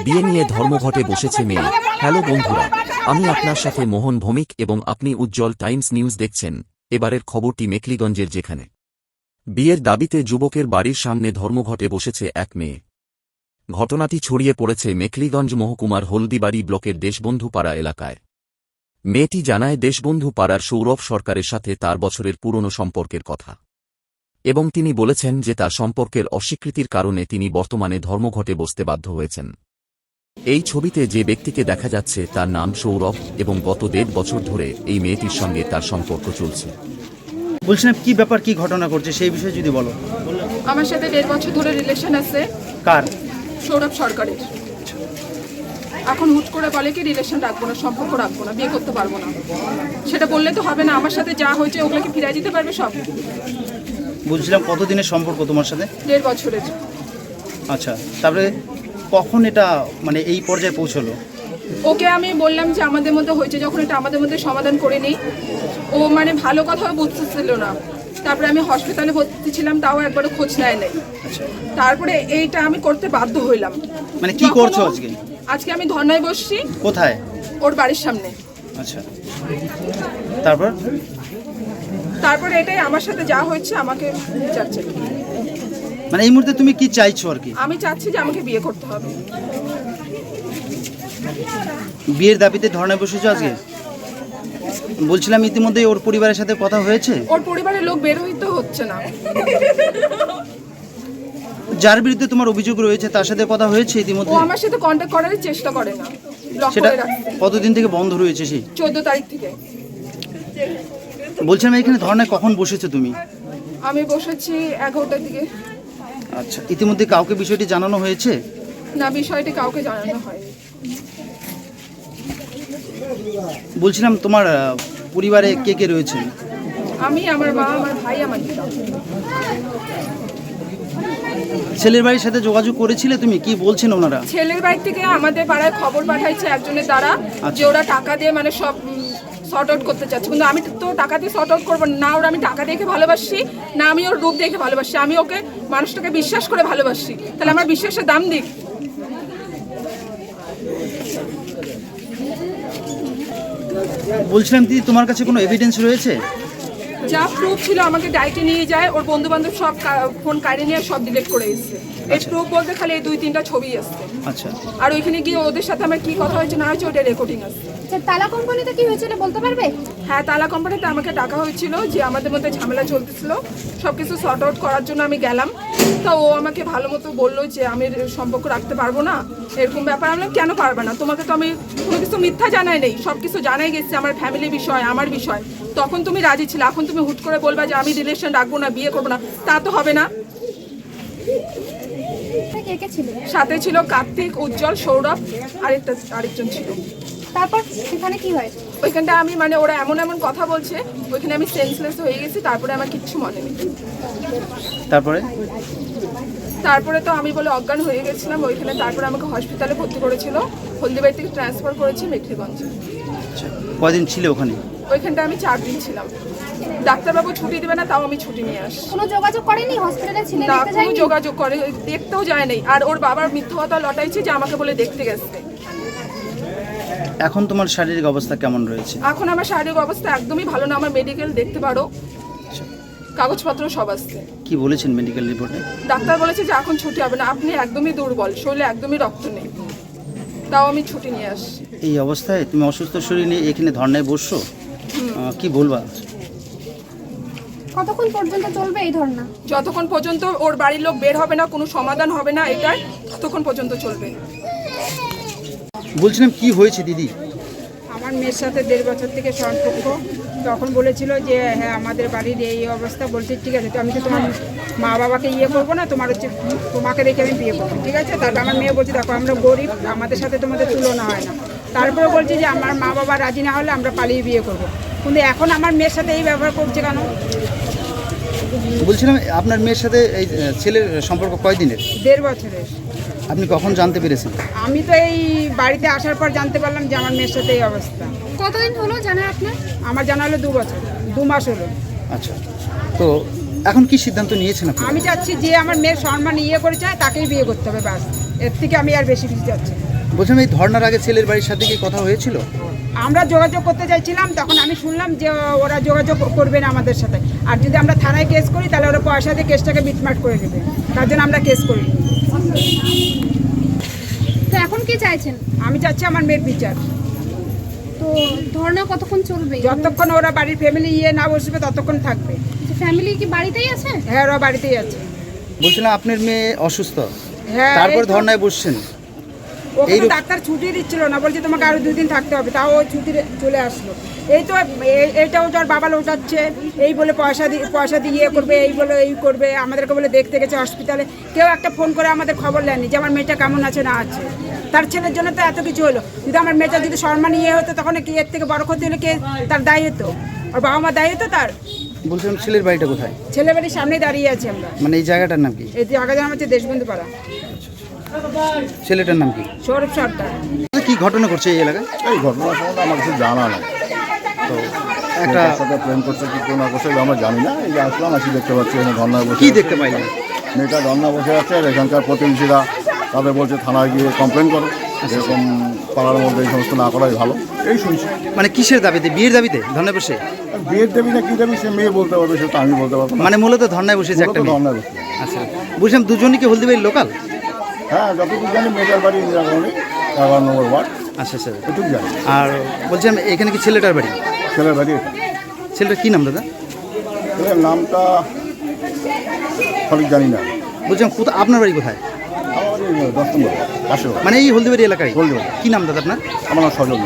বিয়ে নিয়ে ধর্মঘটে বসেছে মেয়ে। হ্যালো বন্ধুরা, আমি আপনার সাথে মোহন ভৌমিক এবং আপনি উজ্জ্বল টাইমস নিউজ দেখছেন। এবারের খবরটি মেখলিগঞ্জের, যেখানে বিয়ের দাবিতে যুবকের বাড়ির সামনে ধর্মঘটে বসেছে এক মেয়ে। ঘটনাটি ছড়িয়ে পড়েছে মেখলিগঞ্জ মহকুমার হলদিবাড়ি ব্লকের দেশবন্ধু পাড়া এলাকায়। মেয়েটি জানায় দেশবন্ধু পাড়ার সৌরভ সরকারের সাথে তার বছরের পুরনো সম্পর্কের কথা, এবং তিনি বলেছেন যে তার সম্পর্কের অস্বীকৃতির কারণে তিনি বর্তমানে ধর্মঘটে বসতে বাধ্য হয়েছেন। এই ছবিতে যে ব্যক্তিকে দেখা যাচ্ছে তার নাম সৌরভ, এবং গত 1.5 বছর ধরে এই মেয়েটির সঙ্গে তার সম্পর্ক চলছে। বলছিলাম কি ব্যাপার, কি ঘটনা করছে সেই বিষয়ে যদি বলো। আমার সাথে 1.5 বছর ধরে রিলেশন আছে। কার? সৌরভ সরকারের। এখন হুট করে বলে কি রিলেশন রাখবো না, সম্পর্ক রাখবো না, বিয়ে করতে পারবো না। সেটা বললে তো হবে না, আমার সাথে যা হয়েছে ওগুলোকে ফিরিয়ে দিতে পারবে সব। বলছিলাম কতদিনের সম্পর্ক তোমার সাথে? 1.5 বছরের। আচ্ছা, তারপরে কখন এটা মানে এই পর্যায়ে পৌঁছলো? ওকে আমি বললাম যে আমাদের মধ্যে হয়েছে, যখন এটা আমাদের মধ্যে সমাধান করে নিই। ও মানে ভালো কথাও বুঝতেছিল না। তারপরে আমি হসপিটালে ভর্তি ছিলাম, তাও একবারও খোঁজ নেয় নাই। তারপরে এইটা আমি করতে বাধ্য হইলাম। মানে কি করছো আজকে? আজকে আমি ধর্নায় বসছি। কোথায়? ওর বাড়ির সামনে। আচ্ছা, তারপরে এটাই আমার সাথে যা হয়েছে আমাকে বিচার চাই। মানে এই মুহূর্তে তুমি কি চাইছো আর কি? আমি চাচ্ছি যে আমাকে বিয়ে করতে হবে। বিয়ের দাবিতে ধর্নায় বসেছো আজকে? বলছিলাম ইতিমধ্যে ওর পরিবারের সাথে কথা হয়েছে? ওর পরিবারের লোক বের হইতে হচ্ছে না। যার বিরুদ্ধে তোমার অভিযোগ রয়েছে তার সাথে কথা হয়েছে ইতিমধ্যে? ও আমার সাথে কন্টাক্ট করার চেষ্টা করে না। সেটা কতদিন থেকে বন্ধ রয়েছে? সেই 14 তারিখ থেকে। বলছিলাম এখানে ধর্নায় কখন বসেছো তুমি? আমি বসেছি 11টার দিকে। আচ্ছা, ইতিমধ্যে কাউকে বিষয়টি জানানো হয়েছে? না, বিষয়টি কাউকে জানানো হয়নি। বলছিলাম তোমার পরিবারে কে কে রয়েছে? আমি, আমার মা, আমার ভাই, আমার দিদা। ছেলের বাড়ির সাথে যোগাযোগ করেছিলে তুমি? কি বলছেন ওনারা? ছেলের বাড়ি থেকে আমাদের পাড়ায় খবর পাঠাইছে একজনের দ্বারা, যে ওরা টাকা দিয়ে মানে সব শর্ট আউট করতে চাচ্ছে। কিন্তু আমি তো টাকা দিয়ে শর্ট আউট করবো না। ওরা আমি টাকা দেখে ভালোবাসি না, আমি ওর রূপ দেখে ভালোবাসি। আমি ওকে মানুষটাকে বিশ্বাস করে ভালোবাসি, তাহলে আমার বিশ্বাসের দাম দিক। বলছিলাম দিদি, তোমার কাছে কোনো এভিডেন্স রয়েছে? যা প্রুফ ছিল আমাকে ডাইটে নিয়ে যায়, ওর বন্ধু বান্ধব সব ফোন কাড়ে নিয়ে সব ডিলিট করে এসেছে। এই প্রুফ বলতে খালি এই 2-3টা ছবি আসছে। আচ্ছা, আর ওইখানে গিয়ে ওদের সাথে আমার কি কথা হয়েছে না হয়েছে ওটা রেকর্ডিং আছে। আচ্ছা, তালা কোম্পানিতে কি হয়েছিল বলতে পারবে? হ্যাঁ, তালা কোম্পানিতে আমাকে ডাকা হয়েছিল, যে আমাদের মধ্যে ঝামেলা চলতেছিল, সব কিছু সর্ট আউট করার জন্য আমি গেলাম। তো ও আমাকে ভালো মতো বললো যে আমি সম্পর্ক রাখতে পারবো না, এরকম ব্যাপার। আমি কেন পারবে না? তোমাকে তো আমি কোনো কিছু মিথ্যা জানাই নেই, সব কিছু জানাই গেছে, আমার ফ্যামিলি বিষয়, আমার বিষয়। তখন তুমি রাজি ছিলে, এখন তুমি হুট করে বলবা যে আমি রিলেশন রাখবো না, বিয়ে করবো না, তা তো হবে না। সাথে ছিল কার্তিক, উজ্জ্বল, সৌরভ, আরেকজন ছিল। তারপর সেখানে কি হয়? ওইখানটা আমি মানে ওরা এমন এমন কথা বলছে, ওইখানে আমি সেন্সলেস হয়ে গেছি। তারপরে আমার কিচ্ছু মনে নেই। তারপরে তো আমি বলে অজ্ঞান হয়ে গেছিলাম ওইখানে। তারপরে আমাকে হসপিটালে ভর্তি করেছিল, হলদিবাড়ি থেকে ট্রান্সফার করেছি মেখলিগঞ্জে। কয়দিন ছিল ওখানে? ওইখানটা আমি 4 দিন ছিলাম। ডাক্তারবাবু ছুটি দেবে না, তাও আমি ছুটি নিয়ে আসি। কোনো যোগাযোগ করেনি হসপিটালে? ছিলেন না, কোনো যোগাযোগ করে, দেখতেও যায় নাই। আর ওর বাবার মিথ্যা কথা লটাইছে যে আমাকে বলে দেখতে গেছে। এখন তোমার শারীরিক অবস্থা কেমন রয়েছে? এখন আমার শারীরিক অবস্থা একদমই ভালো না। আমার মেডিকেল দেখতে পারো, কাগজপত্র সব আসছে। কি বলেছেন মেডিকেল রিপোর্টে? ডাক্তার বলেছে যে এখন ছুটি হবে না, আপনি একদমই দুর্বল, শরীরে একদমই রক্ত নেই, তাও আমি ছুটি নিয়ে আসছি। এই অবস্থায় তুমি অসুস্থ শরীর নিয়ে এখানে ধর্নায় বসছো, কি বলবা? কতক্ষণ পর্যন্ত চলবে এই ধর্না? যতক্ষণ পর্যন্ত ওর বাড়ির লোক বের হবে না, কোনো সমাধান হবে না এটাই, ততক্ষণ পর্যন্ত চলবে। বলছিলাম কি হয়েছে দিদি? আমার মেয়ের সাথে 1.5 বছর থেকে সম্পর্ক। তখন বলেছিল যে হ্যাঁ আমাদের বাড়ির এই অবস্থা। বলছে ঠিক আছে, তো আমি তো তোমার মা বাবাকে করবো না, তোমাকে রেখে আমি বিয়ে করবো, ঠিক আছে। তারপর আমার মেয়ে বলছে দেখো আমরা গরিব, আমাদের সাথে তোমাদের তুলনা হয় না। তারপরে বলছে যে আমার মা বাবা রাজি না হলে আমরা পালিয়ে বিয়ে করবো। কিন্তু এখন আমার মেয়ের সাথে এই ব্যবহার করছে কেন? বলছিলাম আপনার মেয়ের সাথে এই ছেলের সম্পর্ক কয়দিনের? 1.5 বছরের। আপনি কখন জানতে পেরেছেন? আমি তো এই বাড়িতে আসার পর জানতে পারলাম যে আমার মেয়ের সাথে এই অবস্থা। কতদিন হলো জানা আপনার? আমার জানা হলো 2 বছর, 2 মাস হলো। আচ্ছা, তো এখন কি সিদ্ধান্ত নিয়েছেন আপনি? আমি চাচ্ছি যে আমার মেয়ের সম্মান করেছে তাকেই বিয়ে করতে হবে, ব্যাস। এর থেকে আমি আর বেশি কিছু চাচ্ছি না। বলছিলাম এই ধর্নার আগে ছেলের বাড়ির সাথে কি কথা হয়েছিল? আমরা যোগাযোগ করতে চাইছিলাম, তখন আমি শুনলাম যে ওরা যোগাযোগ করবে না আমাদের সাথে, আর যদি আমরা থানায় কেস করি তাহলে ওরা পয়সা দিয়ে কেসটাকে মিটমাট করে দেবে, তার জন্য আমরা কেস করিনি। তো এখন কি চাইছেন? আমি চাচ্ছি আমার মেয়ের বিচার। তো ধর্না কতক্ষণ চলবে? যতক্ষণ ওরা বাড়ির ফ্যামিলি না বসবে ততক্ষণ থাকবে। ফ্যামিলি কি বাড়িতেই আছে? হ্যাঁ, ওরা বাড়িতেই আছে। বলছিলাম আপনার মেয়ে অসুস্থ, হ্যাঁ, তারপর এই তো। ধর্নায় বসছেন। ওকে তো ডাক্তার ছুটি দিচ্ছিল না, বলছে তোমাকে আরো 2 দিন থাকতে হবে, তাও ও ছুটি চলে আসলো। এই তো এইটাও যার বাবা লোটাচ্ছে, এই বলে পয়সা দিয়ে ইয়ে করবে, এই বলে এই করবে, আমাদেরকে বলে দেখতে গেছে হসপিটালে, কেউ একটা ফোন করে আমাদের খবর নেয়নি যে আমার মেয়েটা কেমন আছে না আছে। তার ছেলের জন্য তো এত কিছু হলো, যদি আমার মেয়েটা যদি সম্মান ইয়ে হতো তখন কি এর থেকে বড় ক্ষতি হলে কে তার দায়ী হতো? ওর বাবা মা দায়ী হতো তার? বলছিলাম ছেলের বাড়িটা কোথায়? ছেলে বাড়ির সামনেই দাঁড়িয়ে আছি আমরা। মানে এই জায়গাটার নাম কি? এই জায়গাটার নাম হচ্ছে দেশবন্ধু পাড়া। ছেলেটার নাম কি? সৌরভ সরকার। কি ঘটনা করছে এই এলাকায়? এই ঘটনা সম্বন্ধে আমার কিছু জানা নেই। তো একটা একটা সাথে প্রেম করছে কি কোনো করছে আমরা জানি না। এই যে আসলাম, আসি দেখতে পাচ্ছি এখানে ধর্নায় বসে কি আছে। দেখতে পাইলেন? মেয়েটা ধর্না বসে আছে, আর এখানকার প্রতিবেশীরা তাদের বলছে থানায় গিয়ে কমপ্লেন করো, এরকম পাড়ার মধ্যে এই সমস্ত না করাই ভালো। এই শুনছি। মানে কিসের দাবিতে? বিয়ের দাবিতে ধর্নায় বসে? আর বিয়ের দেবী না কি দেবী সে মেয়ে বলতে পারবে, সেটা আমি বলতে পারবো না। মানে মূলত ধর্নায় বসেছে একটা মেয়ে। ধর্নায় বসে। আচ্ছা, বলছিলাম দুজনই কি হলদিবাড়ির লোকাল? হ্যাঁ, যতটুকু জানি মেয়েটার বাড়ি নিরাকরণী 11 নম্বর ওয়ার্ড, আচ্ছা স্যার। এটুকু জানি। আর বলছিলাম এখানে কি ছেলেটার বাড়ি? ছেলের বাড়ি এটা। ছেলেটার কি নাম দাদা? ছেলের নামটা সঠিক জানি না। বলছিলাম কোথায় আপনার বাড়ি কোথায়? আমার বাড়ি 10 নম্বর পাশে। মানে এই হলদিবাড়ি এলাকায়? হলদিবাড়ি। কি নাম দাদা আপনার? আমার নাম সজল।